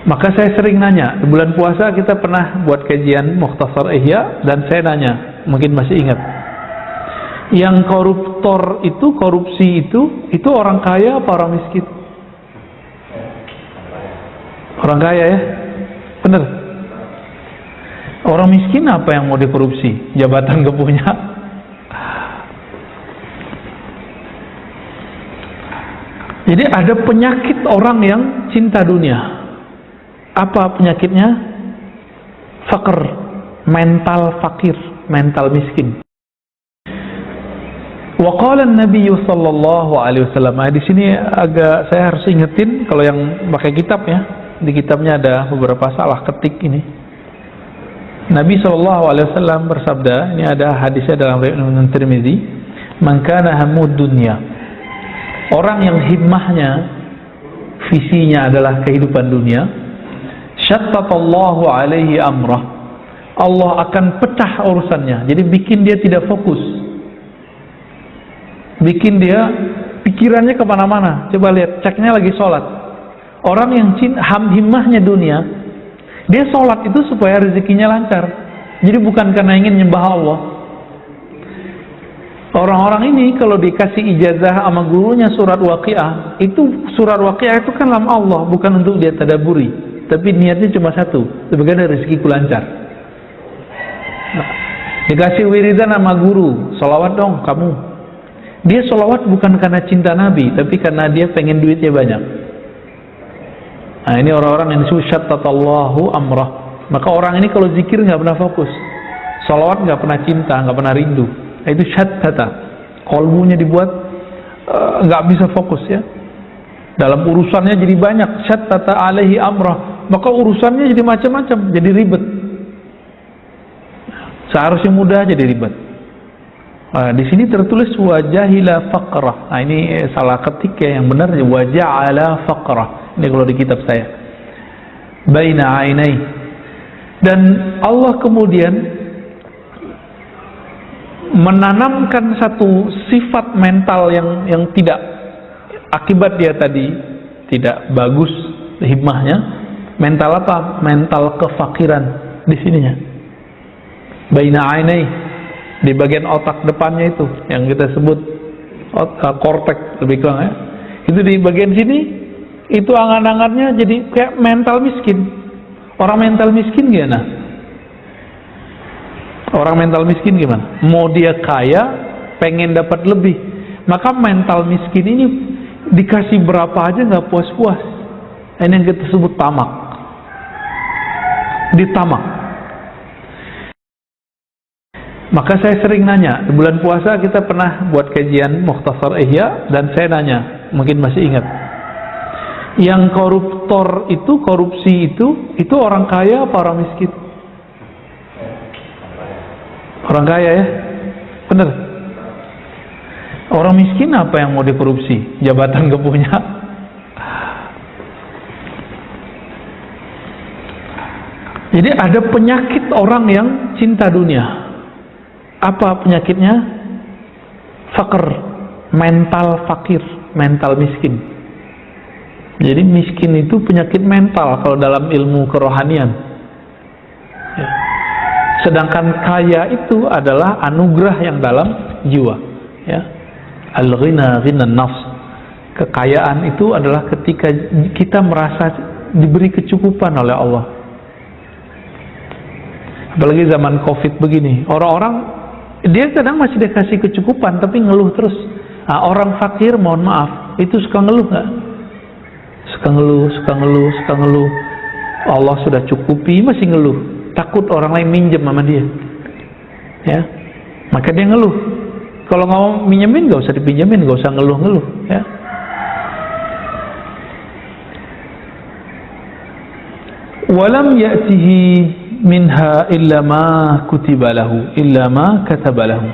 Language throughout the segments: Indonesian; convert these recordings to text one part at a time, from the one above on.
Maka saya sering nanya, di bulan puasa kita pernah buat kajian Mukhtasar Ihya, dan saya nanya, mungkin masih ingat, yang koruptor itu, korupsi itu orang kaya apa orang miskin? Orang kaya ya, bener. Orang miskin apa yang mau dikorupsi? Jabatan gak punya. Jadi ada penyakit orang yang cinta dunia. Apa penyakitnya? Fakir, mental fakir, mental miskin. Wa qala an-nabiy sallallahu alaihi wasallam. Di sini agak saya harus ingetin kalau yang pakai kitab ya. Di kitabnya ada beberapa salah ketik ini. Nabi sallallahu alaihi wasallam bersabda, ini ada hadisnya dalam riwayat Imam Tirmizi, "Man kana hamud dunya." Orang yang himmahnya, visinya adalah kehidupan dunia, syattatallahu alaihi amrah. Allah akan pecah urusannya. Jadi bikin dia tidak fokus. Bikin dia pikirannya kemana-mana. Coba lihat, ceknya lagi sholat. Orang yang himmahnya dunia, dia sholat itu supaya rezekinya lancar. Jadi bukan karena ingin nyembah Allah. Orang-orang ini kalau dikasih ijazah sama gurunya surat Waqiah, itu surat Waqiah itu kan kalam Allah, bukan untuk dia tadabburi, tapi niatnya cuma satu, sebagai rezekiku lancar. Nah, dikasih wiridan sama guru, sholawat dong kamu. Dia sholawat bukan karena cinta Nabi, tapi karena dia pengen duitnya banyak. Nah, ini orang-orang yang disebut syattatallahu amrah. Maka orang ini kalau zikir nggak pernah fokus, sholawat nggak pernah cinta, nggak pernah rindu. Itu syattata, kolbunya dibuat nggak bisa fokus ya. Dalam urusannya jadi banyak, syattata alaihi amrah, maka urusannya jadi macam-macam, jadi ribet. Seharusnya mudah jadi ribet. Di sini tertulis wajahila faqrah. Nah, ini salah ketik ya, yang benar waja'ala faqrah. Ini kalau di kitab saya. Baina ainai. Dan Allah kemudian menanamkan satu sifat mental yang tidak, akibat dia tadi tidak bagus himmahnya. Mental apa? Mental kefakiran di sininya. Baina ainai, di bagian otak depannya itu yang kita sebut korteks lebih kurang ya. Itu di bagian sini itu angan-angannya jadi kayak mental miskin. Orang mental miskin gimana? Orang mental miskin gimana? Mau dia kaya, pengen dapat lebih. Maka mental miskin ini dikasih berapa aja nggak puas-puas. Ini yang kita sebut tamak. Ditamak. Maka saya sering nanya, di bulan puasa kita pernah buat kajian Mukhtasar Ihya, dan saya nanya, mungkin masih ingat, yang koruptor itu, korupsi itu orang kaya apa orang miskin? Orang kaya ya, bener. Orang miskin apa yang mau dikorupsi? Jabatan gak punya. Jadi ada penyakit orang yang cinta dunia. Apa penyakitnya? Fakir, mental fakir, mental miskin. Jadi miskin itu penyakit mental kalau dalam ilmu kerohanian ya. Sedangkan kaya itu adalah anugerah yang dalam jiwa ya. Al-ghina ghina nafs. Kekayaan itu adalah ketika kita merasa diberi kecukupan oleh Allah. Apalagi zaman Covid begini, orang-orang dia kadang masih dikasih kecukupan tapi ngeluh terus. Nah, orang fakir mohon maaf itu suka ngeluh nggak? Suka ngeluh. Allah sudah cukupi masih ngeluh. Takut orang lain minjem sama dia ya, maka dia ngeluh. Kalau nggak mau minjemin nggak usah dipinjemin, nggak usah ngeluh-ngeluh ya. Walam ya'tihi minha illa ma kutiba lahu, illa ma kataba lahu.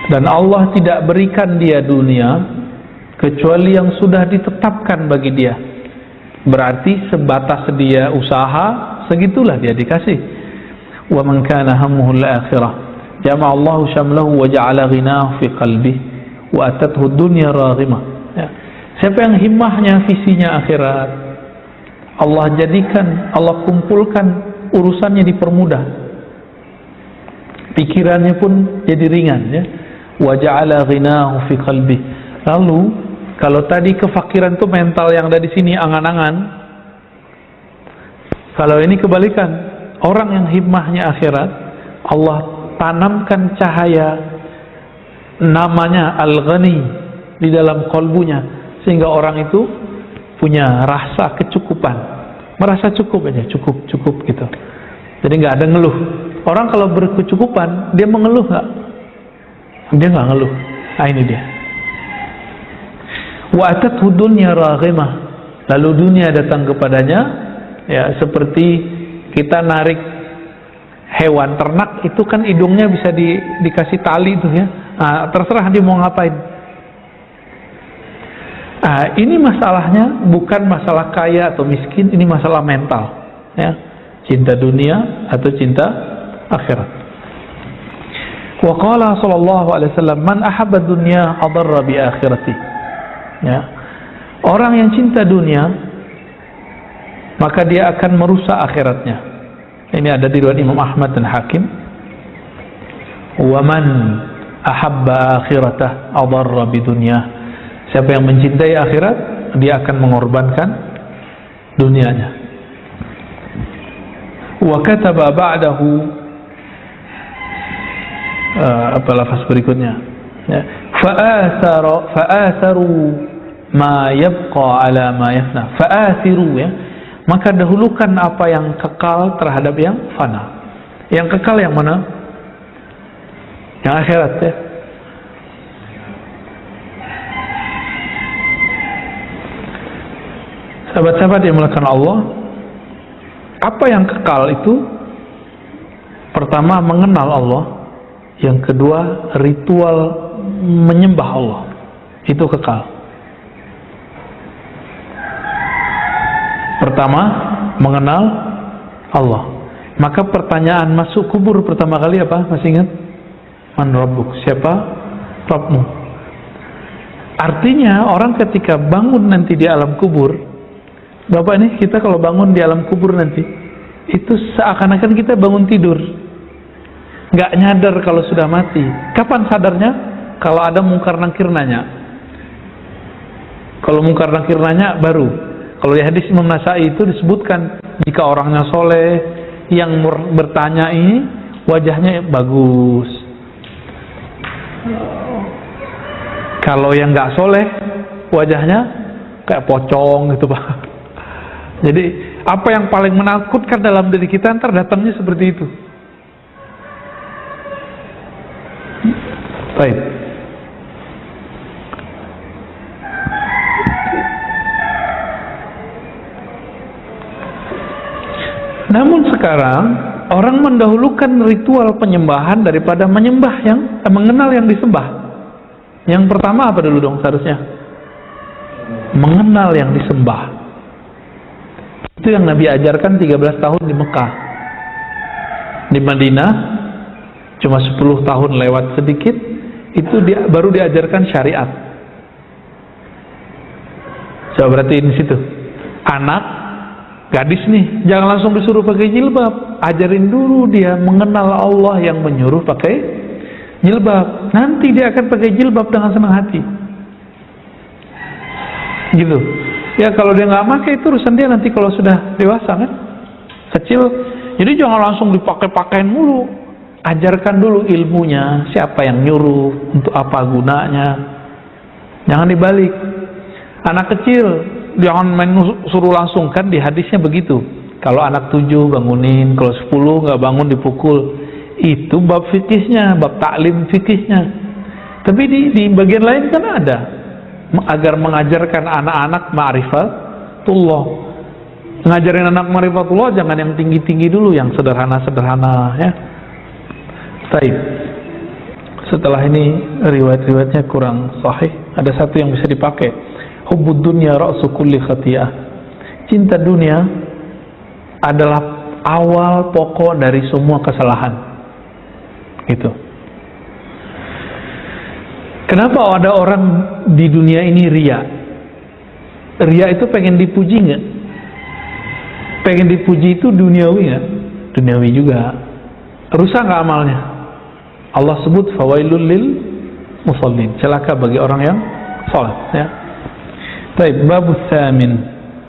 Dan Allah tidak berikan dia dunia kecuali yang sudah ditetapkan bagi dia. Berarti sebatas dia usaha, segitulah dia dikasih. Wa man kana hammuhu al-akhirah jama'a Allahu syamlahu wa ja'ala ghinahu fi qalbihi wa atathu dunya raghimah ya. Siapa yang himmahnya visinya akhirat, Allah jadikan, Allah kumpulkan urusannya dipermudah, pikirannya pun jadi ringan, ya. Wa ja'ala ghinahu fi qalbi. Lalu kalau tadi kefakiran itu mental yang ada di sini, angan-angan, kalau ini kebalikan, orang yang himmahnya akhirat, Allah tanamkan cahaya namanya Al-Ghani di dalam kalbunya, sehingga orang itu punya rasa kecukupan, merasa cukup aja, cukup gitu. Jadi nggak ada ngeluh. Orang kalau berkecukupan, dia mengeluh nggak? Dia nggak ngeluh. Nah, ini dia. Wa atathu dunya raghimah. Lalu dunia datang kepadanya, ya, seperti kita narik hewan ternak itu kan hidungnya bisa dikasih tali tuh, ya. Nah, terserah dia mau ngapain. Nah, ini masalahnya bukan masalah kaya atau miskin, ini masalah mental, ya. Cinta dunia atau cinta akhirat. Wa qala sallallahu alaihi wasallam, man ahabba dunya adarra bi akhirati. Ya. Orang yang cinta dunia, maka dia akan merusak akhiratnya. Ini ada di riwayat Imam Ahmad dan Hakim. Wa man ahabba akhiratah adarra bi dunya. Siapa yang mencintai akhirat, dia akan mengorbankan dunianya. Wa kataba ba'dahu, apa lafaz berikutnya, ya, fa'atharu ma yabqa ala ma yafna. Fa'athiru, ya, maka dahulukan apa yang kekal terhadap yang fana. Yang kekal yang mana? Yang akhirat, ya. Sahabat-sahabat yang melakukan Allah, apa yang kekal itu? Pertama, mengenal Allah. Yang kedua, ritual menyembah Allah. Itu kekal. Pertama, mengenal Allah. Maka pertanyaan masuk kubur pertama kali apa? Masih ingat? Man Rabbuk? Siapa Rabbmu? Artinya orang ketika bangun nanti di alam kubur, Bapak nih, kita kalau bangun di alam kubur nanti, itu seakan-akan kita bangun tidur, nggak nyadar kalau sudah mati. Kapan sadarnya? Kalau ada mungkar nakir nanya. Kalau mungkar nakir nanya baru. Kalau di hadis Imam Nasai itu disebutkan, jika orangnya soleh, yang bertanya ini wajahnya bagus. Kalau yang nggak soleh, wajahnya kayak pocong gitu, Pak. Jadi apa yang paling menakutkan dalam diri kita, ntar datangnya seperti itu. Baik. Namun sekarang orang mendahulukan ritual penyembahan daripada menyembah yang mengenal yang disembah. Yang pertama apa dulu dong seharusnya? Mengenal yang disembah. Itu yang Nabi ajarkan 13 tahun di Mekah. Di Madinah cuma 10 tahun lewat sedikit, itu baru diajarkan syariat. Coba perhatiin di situ. Anak, gadis nih, jangan langsung disuruh pakai jilbab. Ajarin dulu dia mengenal Allah yang menyuruh pakai jilbab. Nanti dia akan pakai jilbab dengan senang hati. Gitu. Ya kalau dia nggak pakai itu urusan dia nanti kalau sudah dewasa kan, kecil. Jadi jangan langsung dipakai-pakain mulu. Ajarkan dulu ilmunya, siapa yang nyuruh, untuk apa gunanya. Jangan dibalik. Anak kecil jangan main suruh langsung, kan di hadisnya begitu. Kalau anak 7 bangunin, kalau 10 nggak bangun dipukul. Itu bab fikihnya, bab taklim fikihnya. Tapi di bagian lain kan ada, agar mengajarkan anak-anak ma'rifatullah. Ngajarin anak ma'rifatullah jangan yang tinggi-tinggi dulu, yang sederhana-sederhana, ya. Baik. Setelah ini riwayat-riwayatnya kurang sahih. Ada satu yang bisa dipakai. Hubbud dunya ra'su kulli khati'ah. Cinta dunia adalah awal pokok dari semua kesalahan. Gitu. Kenapa ada orang di dunia ini ria? Ria itu pengen dipuji nggak? pengen dipuji itu duniawi nggak? Duniawi juga. Rusak nggak amalnya? Allah sebut fawailul lil musallin, celaka bagi orang yang salat, ya. Baik, bab tsamin.